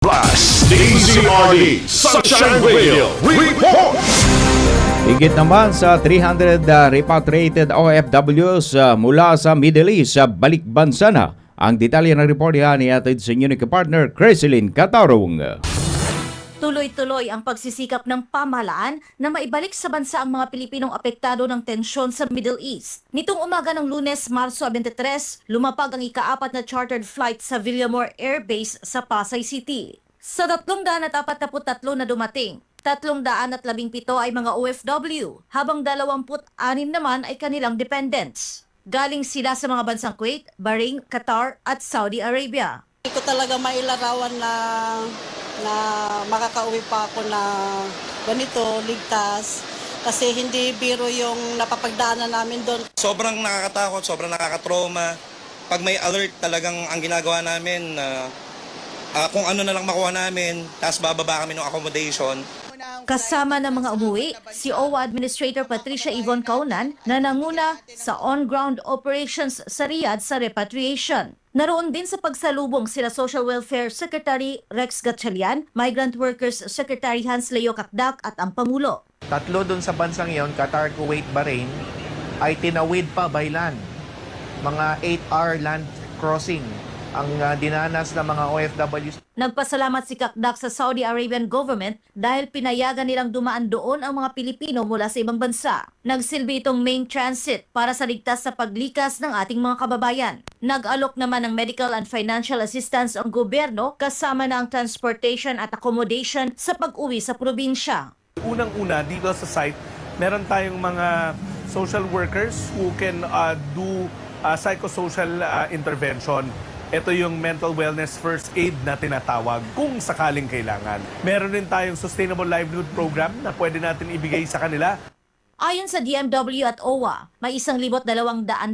Plus, DZRD, Sunshine Radio, report! Higit naman sa 300 repatriated OFWs mula sa Middle East sa balik bansa na. Ang detalye ng report ni atid sa inyo ni partner Cresilyn Catarong. Tuloy-tuloy ang pagsisikap ng pamahalaan na maibalik sa bansa ang mga Pilipinong apektado ng tensyon sa Middle East. Nitong umaga ng Lunes, Marso 23, lumapag ang ika-4 na chartered flight sa Villamor Air Base sa Pasay City. Sa 343 na dumating, 317 ay mga OFW, habang 26 naman ay kanilang dependents. Galing sila sa mga bansang Kuwait, Bahrain, Qatar at Saudi Arabia. Hindi ko talaga mailarawan na makakauwi pa ako na ganito, ligtas. Kasi hindi biro yung napapagdaanan namin doon. Sobrang nakakatakot, sobrang nakakatrauma. Pag may alert talagang ang ginagawa namin, kung ano na lang makuha namin, tapos bababa kami ng accommodation. Kasama ng mga umuwi, si OWA Administrator Patricia Yvonne Kaunan na nanguna sa on-ground operations sa Riyadh sa repatriation. Naroon din sa pagsalubong sila Social Welfare Secretary Rex Gatchalian, Migrant Workers Secretary Hans Leo Kakdak at ang Pangulo. 3 doon sa bansang iyon, Qatar, Kuwait, Bahrain, ay tinawid pa by land. Mga 8-hour land crossing ang dinanas ng mga OFWs. Nagpasalamat si Kakdak sa Saudi Arabian government dahil pinayagan nilang dumaan doon ang mga Pilipino mula sa ibang bansa. Nagsilbi itong main transit para sa ligtas sa paglikas ng ating mga kababayan. Nag-alok naman ng medical and financial assistance ang gobyerno kasama na ang transportation at accommodation sa pag-uwi sa probinsya. Unang-una, dito sa site, meron tayong mga social workers who can do psychosocial intervention. Ito yung mental wellness first aid na tinatawag kung sakaling kailangan. Meron din tayong sustainable livelihood program na pwede natin ibigay sa kanila. Ayon sa DMW at OWA, may 1,200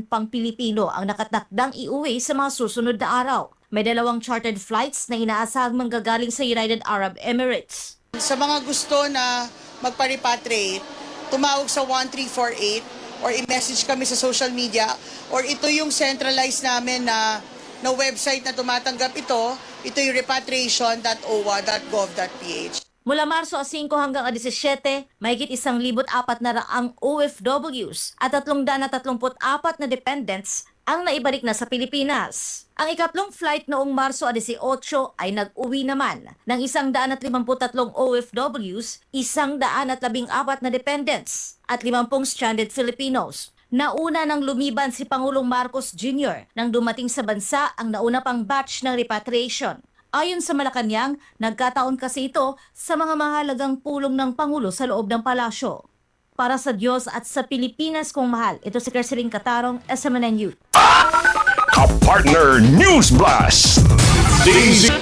pang Pilipino ang nakatakdang iuwi sa mga susunod na araw. May 2 chartered flights na inaasahang manggagaling sa United Arab Emirates. Sa mga gusto na magpa-repatriate, tumawag sa 1348 or i-message kami sa social media or ito yung centralized namin na website na tumatanggap ito yung repatriation.owa.gov.ph. Mula Marso 5 hanggang 17, mahigit 1,400 OFWs at 334 na dependents ang naibalik na sa Pilipinas. Ang ikatlong flight noong Marso 18 ay nag-uwi naman ng 153 OFWs, 114 na dependents at 50 stranded Filipinos. Nauna nang lumiban si Pangulong Marcos Jr. nang dumating sa bansa ang nauna pang batch ng repatriation. Ayon sa Malacanang, nagkataon kasi ito sa mga mahalagang pulong ng Pangulo sa loob ng palasyo. Para sa Diyos at sa Pilipinas kong mahal, ito si Cresilyn Catarong, SMNN Youth. Ka-partner News Blast, DZ